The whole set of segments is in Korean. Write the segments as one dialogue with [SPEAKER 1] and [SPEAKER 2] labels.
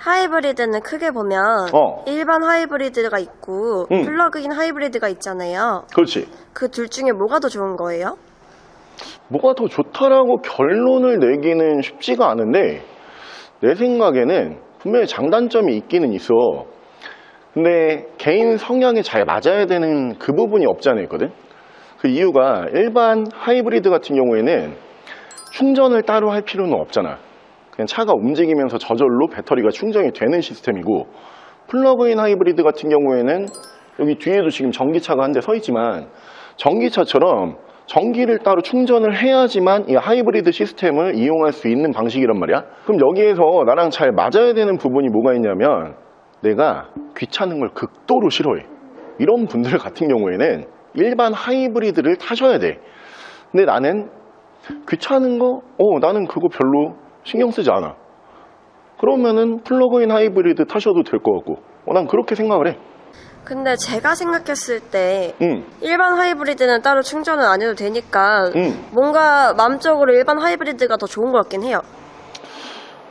[SPEAKER 1] 하이브리드는 크게 보면 일반 하이브리드가 있고 플러그인 하이브리드가 있잖아요.
[SPEAKER 2] 그렇지.
[SPEAKER 1] 그 둘 중에 뭐가 더 좋은 거예요?
[SPEAKER 2] 뭐가 더 좋다라고 결론을 내기는 쉽지가 않은데 내 생각에는 분명히 장단점이 있기는 있어. 근데 개인 성향에 잘 맞아야 되는 그 부분이 없지 않아 있거든. 그 이유가 일반 하이브리드 같은 경우에는 충전을 따로 할 필요는 없잖아. 그냥 차가 움직이면서 저절로 배터리가 충전이 되는 시스템이고, 플러그인 하이브리드 같은 경우에는 여기 뒤에도 지금 전기차가 한 대 서 있지만 전기차처럼 전기를 따로 충전을 해야지만 이 하이브리드 시스템을 이용할 수 있는 방식이란 말이야. 그럼 여기에서 나랑 잘 맞아야 되는 부분이 뭐가 있냐면, 내가 귀찮은 걸 극도로 싫어해. 이런 분들 같은 경우에는 일반 하이브리드를 타셔야 돼. 근데 나는 귀찮은 거? 나는 그거 별로 신경 쓰지 않아. 그러면은 플러그인 하이브리드 타셔도 될 것 같고, 난 그렇게 생각을 해.
[SPEAKER 1] 근데 제가 생각했을 때 일반 하이브리드는 따로 충전을 안 해도 되니까 뭔가 마음적으로 일반 하이브리드가 더 좋은 것 같긴 해요.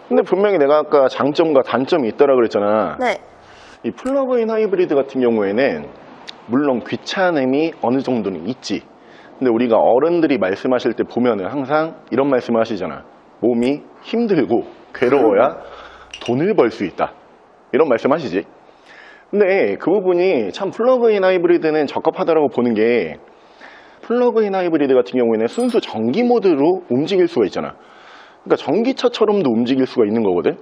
[SPEAKER 2] 근데 분명히 내가 아까 장점과 단점이 있다라 그랬잖아.
[SPEAKER 1] 네.
[SPEAKER 2] 이 플러그인 하이브리드 같은 경우에는 물론 귀찮음이 어느 정도는 있지. 근데 우리가 어른들이 말씀하실 때 보면은 항상 이런 말씀을 하시잖아. 몸이 힘들고 괴로워야 돈을 벌 수 있다. 이런 말씀 하시지. 근데 그 부분이 참 플러그인 하이브리드는 적합하다고 보는 게, 플러그인 하이브리드 같은 경우에는 순수 전기 모드로 움직일 수가 있잖아. 그러니까 전기차처럼도 움직일 수가 있는 거거든.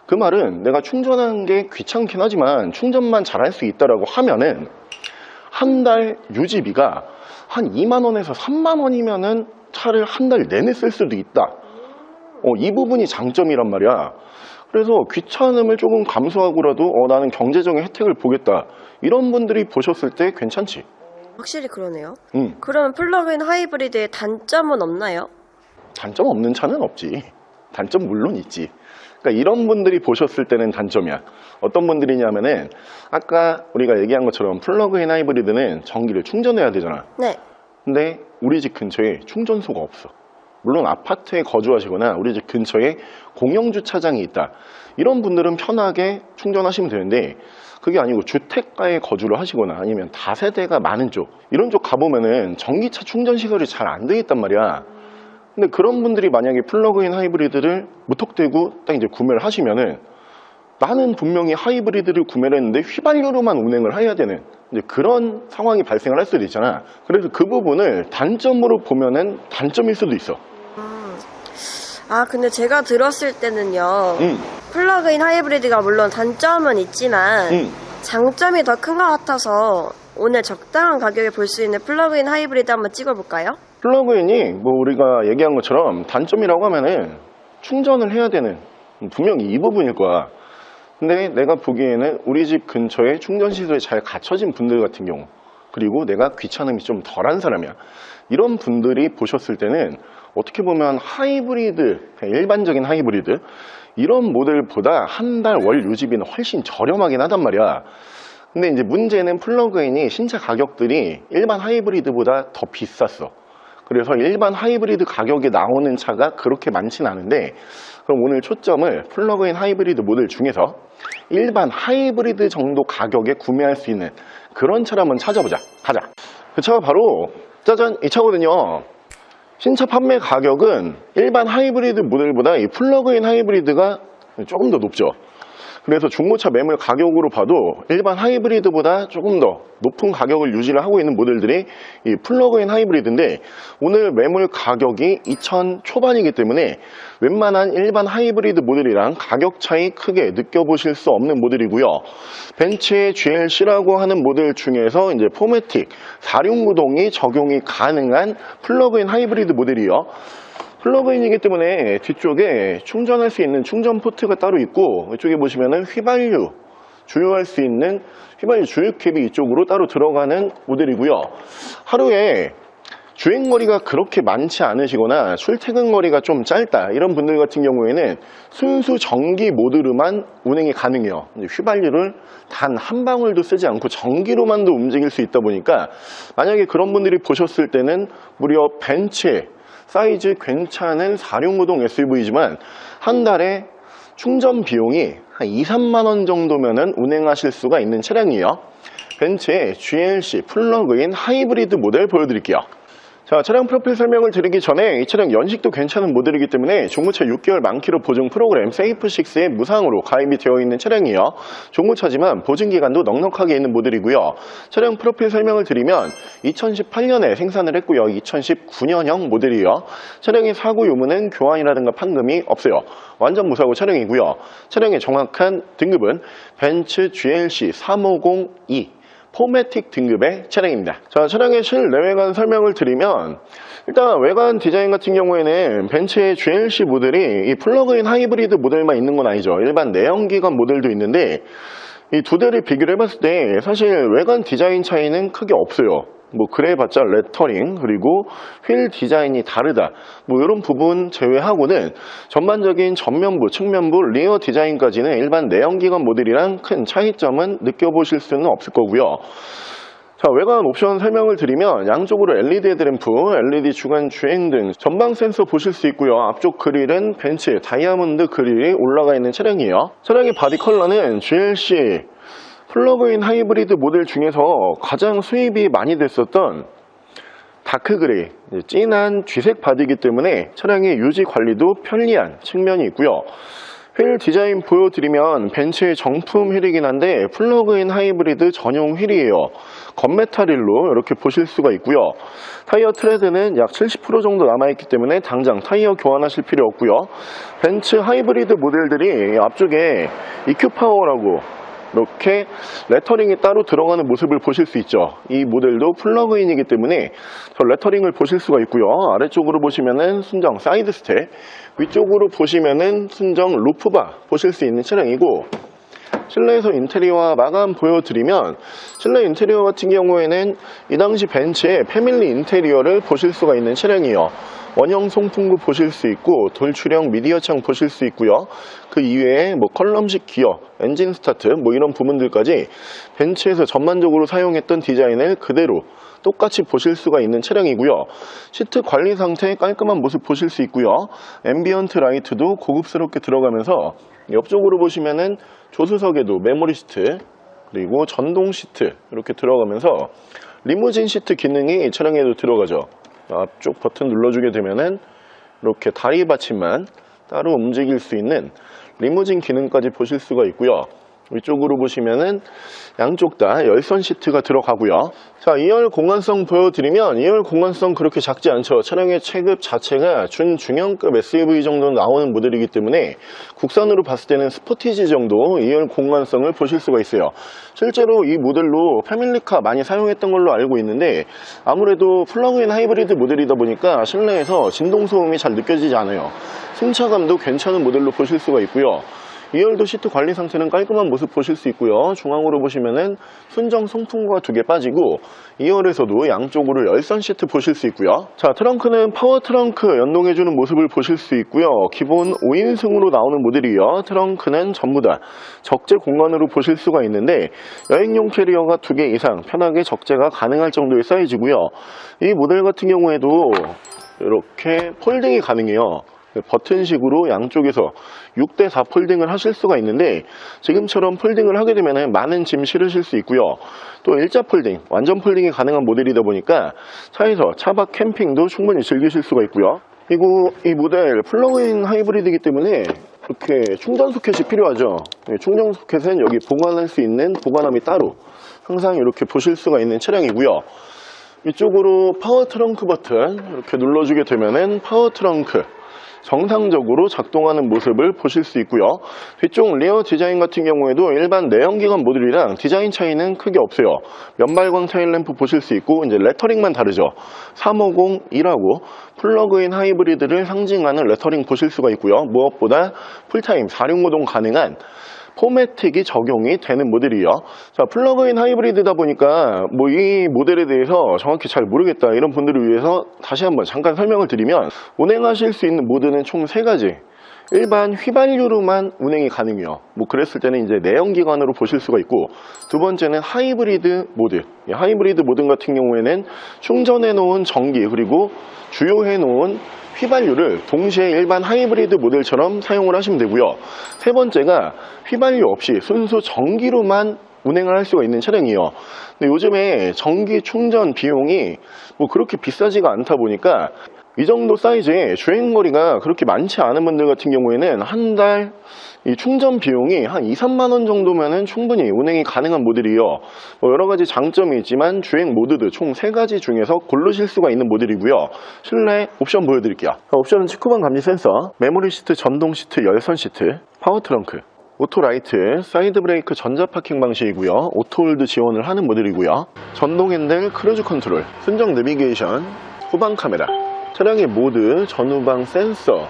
[SPEAKER 2] 그 말은 내가 충전하는 게 귀찮긴 하지만 충전만 잘할 수 있다라고 하면은 한 달 유지비가 한 2만 원에서 3만 원이면은 차를 한 달 내내 쓸 수도 있다. 이 부분이 장점이란 말이야. 그래서 귀찮음을 조금 감수하고라도 나는 경제적인 혜택을 보겠다, 이런 분들이 보셨을 때 괜찮지.
[SPEAKER 1] 확실히 그러네요. 그러면 플러그인 하이브리드의 단점은 없나요?
[SPEAKER 2] 단점 없는 차는 없지. 단점 물론 있지. 그러니까 이런 분들이 보셨을 때는 단점이야. 어떤 분들이냐면은 아까 우리가 얘기한 것처럼 플러그인 하이브리드는 전기를 충전해야 되잖아.
[SPEAKER 1] 네.
[SPEAKER 2] 근데 우리 집 근처에 충전소가 없어. 물론 아파트에 거주하시거나 우리 집 근처에 공영주차장이 있다, 이런 분들은 편하게 충전하시면 되는데, 그게 아니고 주택가에 거주를 하시거나 아니면 다세대가 많은 쪽, 이런 쪽 가보면은 전기차 충전 시설이 잘 안 돼 있단 말이야. 근데 그런 분들이 만약에 플러그인 하이브리드를 무턱대고 딱 이제 구매를 하시면은, 나는 분명히 하이브리드를 구매를 했는데 휘발유로만 운행을 해야 되는 이제 그런 상황이 발생을 할 수도 있잖아. 그래서 그 부분을 단점으로 보면은 단점일 수도 있어.
[SPEAKER 1] 근데 제가 들었을 때는요, 플러그인 하이브리드가 물론 단점은 있지만 장점이 더 큰 것 같아서 오늘 적당한 가격에 볼 수 있는 플러그인 하이브리드 한번 찍어볼까요?
[SPEAKER 2] 플러그인이 뭐 우리가 얘기한 것처럼 단점이라고 하면은 충전을 해야 되는, 분명히 이 부분일 거야. 근데 내가 보기에는 우리 집 근처에 충전시설이 잘 갖춰진 분들 같은 경우, 그리고 내가 귀찮음이 좀 덜한 사람이야, 이런 분들이 보셨을 때는 어떻게 보면 하이브리드, 일반적인 하이브리드 이런 모델보다 한 달 월 유지비는 훨씬 저렴하긴 하단 말이야. 근데 이제 문제는 플러그인이 신차 가격들이 일반 하이브리드보다 더 비쌌어. 그래서 일반 하이브리드 가격에 나오는 차가 그렇게 많진 않은데, 그럼 오늘 초점을 플러그인 하이브리드 모델 중에서 일반 하이브리드 정도 가격에 구매할 수 있는 그런 차를 한번 찾아보자. 가자. 그 차가 바로 짜잔, 이 차거든요. 신차 판매 가격은 일반 하이브리드 모델보다 이 플러그인 하이브리드가 조금 더 높죠. 그래서 중고차 매물 가격으로 봐도 일반 하이브리드보다 조금 더 높은 가격을 유지를 하고 있는 모델들이 이 플러그인 하이브리드인데, 오늘 매물 가격이 2천 초반이기 때문에 웬만한 일반 하이브리드 모델이랑 가격 차이 크게 느껴보실 수 없는 모델이고요. 벤츠의 GLC라고 하는 모델 중에서 이제 포매틱 4륜구동이 적용이 가능한 플러그인 하이브리드 모델이요. 플러그인이기 때문에 뒤쪽에 충전할 수 있는 충전 포트가 따로 있고, 이쪽에 보시면은 휘발유 주유할 수 있는 휘발유 주유캡이 이쪽으로 따로 들어가는 모델이고요. 하루에 주행거리가 그렇게 많지 않으시거나 출퇴근거리가 좀 짧다, 이런 분들 같은 경우에는 순수 전기 모드로만 운행이 가능해요. 휘발유를 단 한 방울도 쓰지 않고 전기로만도 움직일 수 있다 보니까, 만약에 그런 분들이 보셨을 때는 무려 벤츠의 사이즈 괜찮은 4륜구동 SUV이지만 한 달에 충전 비용이 한 2, 3만 원 정도면은 운행하실 수가 있는 차량이에요. 벤츠의 GLC 플러그인 하이브리드 모델 보여드릴게요. 자, 차량 프로필 설명을 드리기 전에 이 차량 연식도 괜찮은 모델이기 때문에 중고차 6개월 만키로 보증 프로그램 세이프6에 무상으로 가입이 되어 있는 차량이에요. 중고차지만 보증기간도 넉넉하게 있는 모델이고요. 차량 프로필 설명을 드리면 2018년에 생산을 했고요. 2019년형 모델이에요. 차량의 사고 유무는 교환이라든가 판금이 없어요. 완전 무사고 차량이고요. 차량의 정확한 등급은 벤츠 GLC 350E 포매틱 등급의 차량입니다. 자, 차량의 실내외관 설명을 드리면 일단 외관 디자인 같은 경우에는 벤츠의 GLC 모델이 이 플러그인 하이브리드 모델만 있는 건 아니죠. 일반 내연기관 모델도 있는데 이 두 대를 비교를 해봤을 때 사실 외관 디자인 차이는 크게 없어요. 뭐 그래봤자 레터링 그리고 휠 디자인이 다르다 뭐 이런 부분 제외하고는 전반적인 전면부, 측면부, 리어 디자인까지는 일반 내연기관 모델이랑 큰 차이점은 느껴보실 수는 없을 거고요. 자, 외관 옵션 설명을 드리면 양쪽으로 LED 헤드램프, LED 주간 주행등, 전방 센서 보실 수 있고요. 앞쪽 그릴은 벤츠 다이아몬드 그릴이 올라가 있는 차량이에요. 차량의 바디 컬러는 GLC 플러그인 하이브리드 모델 중에서 가장 수입이 많이 됐었던 다크 그레이, 진한 쥐색 바디이기 때문에 차량의 유지 관리도 편리한 측면이 있고요. 휠 디자인 보여드리면 벤츠의 정품 휠이긴 한데 플러그인 하이브리드 전용 휠이에요. 건메탈 휠로 이렇게 보실 수가 있고요. 타이어 트레드는 약 70% 정도 남아있기 때문에 당장 타이어 교환하실 필요 없고요. 벤츠 하이브리드 모델들이 앞쪽에 EQ 파워라고 이렇게 레터링이 따로 들어가는 모습을 보실 수 있죠. 이 모델도 플러그인이기 때문에 저 레터링을 보실 수가 있고요. 아래쪽으로 보시면은 순정 사이드 스텝, 위쪽으로 보시면은 순정 루프바 보실 수 있는 차량이고, 실내에서 인테리어와 마감 보여드리면 실내 인테리어 같은 경우에는 이 당시 벤츠의 패밀리 인테리어를 보실 수가 있는 차량이에요. 원형 송풍구 보실 수 있고 돌출형 미디어 창 보실 수 있고요. 그 이외에 뭐 컬럼식 기어, 엔진 스타트 뭐 이런 부분들까지 벤츠에서 전반적으로 사용했던 디자인을 그대로 똑같이 보실 수가 있는 차량이고요. 시트 관리 상태 깔끔한 모습 보실 수 있고요. 앰비언트 라이트도 고급스럽게 들어가면서 옆쪽으로 보시면은 조수석에도 메모리 시트 그리고 전동 시트 이렇게 들어가면서 리무진 시트 기능이 이 차량에도 들어가죠. 앞쪽 버튼 눌러주게 되면은 이렇게 다리 받침만 따로 움직일 수 있는 리무진 기능까지 보실 수가 있고요. 위쪽으로 보시면은 양쪽 다 열선 시트가 들어가고요. 자, 2열 공간성 보여드리면 2열 공간성 그렇게 작지 않죠. 차량의 체급 자체가 준중형급 SUV 정도 나오는 모델이기 때문에 국산으로 봤을 때는 스포티지 정도 2열 공간성을 보실 수가 있어요. 실제로 이 모델로 패밀리카 많이 사용했던 걸로 알고 있는데 아무래도 플러그인 하이브리드 모델이다 보니까 실내에서 진동 소음이 잘 느껴지지 않아요. 승차감도 괜찮은 모델로 보실 수가 있고요. 2열도 시트 관리 상태는 깔끔한 모습 보실 수 있고요. 중앙으로 보시면은 순정 송풍구가 2개 빠지고 2열에서도 양쪽으로 열선 시트 보실 수 있고요. 자, 트렁크는 파워 트렁크 연동해주는 모습을 보실 수 있고요. 기본 5인승으로 나오는 모델이에요. 트렁크는 전부 다 적재 공간으로 보실 수가 있는데 여행용 캐리어가 2개 이상 편하게 적재가 가능할 정도의 사이즈고요. 이 모델 같은 경우에도 이렇게 폴딩이 가능해요. 버튼식으로 양쪽에서 6대4 폴딩을 하실 수가 있는데 지금처럼 폴딩을 하게 되면 많은 짐 실으실 수 있고요. 또 일자 폴딩, 완전 폴딩이 가능한 모델이다 보니까 차에서 차박 캠핑도 충분히 즐기실 수가 있고요. 그리고 이 모델 플러그인 하이브리드이기 때문에 이렇게 충전 소켓이 필요하죠. 충전 소켓은 여기 보관할 수 있는 보관함이 따로 항상 이렇게 보실 수가 있는 차량이고요. 이쪽으로 파워 트렁크 버튼 이렇게 눌러주게 되면은 파워 트렁크 정상적으로 작동하는 모습을 보실 수 있고요. 뒤쪽 리어 디자인 같은 경우에도 일반 내연기관 모델이랑 디자인 차이는 크게 없어요. 면발광 타일램프 보실 수 있고 이제 레터링만 다르죠. 350이라고 플러그인 하이브리드를 상징하는 레터링 보실 수가 있고요. 무엇보다 풀타임 4륜구동 가능한 포매틱이 적용이 되는 모델이에요. 자, 플러그인 하이브리드다 보니까 뭐 이 모델에 대해서 정확히 잘 모르겠다 이런 분들을 위해서 다시 한번 잠깐 설명을 드리면 운행하실 수 있는 모드는 총 3가지 일반 휘발유로만 운행이 가능해요. 뭐 그랬을 때는 이제 내연기관으로 보실 수가 있고, 두 번째는 하이브리드 모드. 이 하이브리드 모드 같은 경우에는 충전해 놓은 전기 그리고 주유해 놓은 휘발유를 동시에 일반 하이브리드 모델처럼 사용을 하시면 되고요. 세 번째가 휘발유 없이 순수 전기로만 운행을 할 수가 있는 차량이에요. 근데 요즘에 전기 충전 비용이 뭐 그렇게 비싸지가 않다 보니까 이 정도 사이즈의 주행거리가 그렇게 많지 않은 분들 같은 경우에는 한 달 이 충전 비용이 한 2, 3만 원 정도면은 충분히 운행이 가능한 모델이에요. 뭐 여러 가지 장점이 있지만 주행 모드도 총 3가지 중에서 고르실 수가 있는 모델이고요. 실내 옵션 보여드릴게요. 옵션은 측후방 감지 센서, 메모리 시트, 전동 시트, 열선 시트, 파워 트렁크, 오토 라이트, 사이드 브레이크 전자 파킹 방식이고요. 오토 홀드 지원을 하는 모델이고요. 전동 핸들, 크루즈 컨트롤, 순정 내비게이션, 후방 카메라, 차량의 모드, 전후방 센서,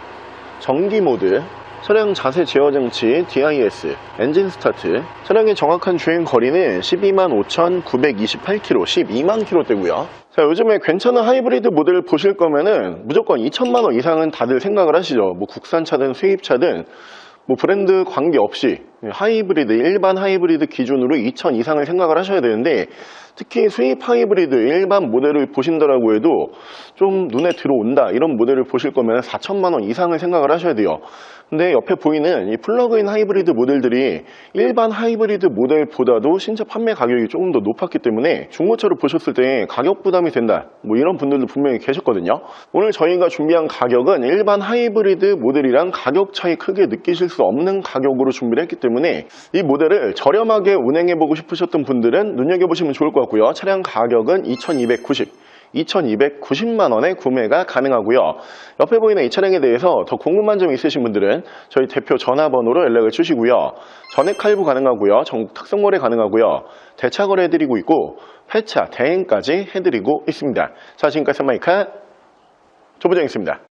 [SPEAKER 2] 전기 모드, 차량 자세 제어 장치, DIS, 엔진 스타트, 차량의 정확한 주행 거리는 125,928km, 12만 km대고요. 자, 요즘에 괜찮은 하이브리드 모델 보실 거면은 무조건 2천만 원 이상은 다들 생각을 하시죠. 뭐 국산차든 수입차든 뭐 브랜드 관계없이 하이브리드, 일반 하이브리드 기준으로 2천 이상을 생각을 하셔야 되는데, 특히 수입 하이브리드 일반 모델을 보신다라고 해도 좀 눈에 들어온다 이런 모델을 보실 거면 4천만 원 이상을 생각을 하셔야 돼요. 근데 옆에 보이는 이 플러그인 하이브리드 모델들이 일반 하이브리드 모델보다도 신차 판매 가격이 조금 더 높았기 때문에 중고차로 보셨을 때 가격 부담이 된다, 뭐 이런 분들도 분명히 계셨거든요. 오늘 저희가 준비한 가격은 일반 하이브리드 모델이랑 가격 차이 크게 느끼실 수 없는 가격으로 준비를 했기 때문에 이 모델을 저렴하게 운행해보고 싶으셨던 분들은 눈여겨보시면 좋을 것 같고요. 차량 가격은 2,290만 원에 구매가 가능하고요. 옆에 보이는 이 차량에 대해서 더 궁금한 점이 있으신 분들은 저희 대표 전화번호로 연락을 주시고요. 전액 할부 가능하고요. 전국 특성거래 가능하고요. 대차 거래해드리고 있고 폐차, 대행까지 해드리고 있습니다. 자, 지금까지 선마이카 조부장이었습니다.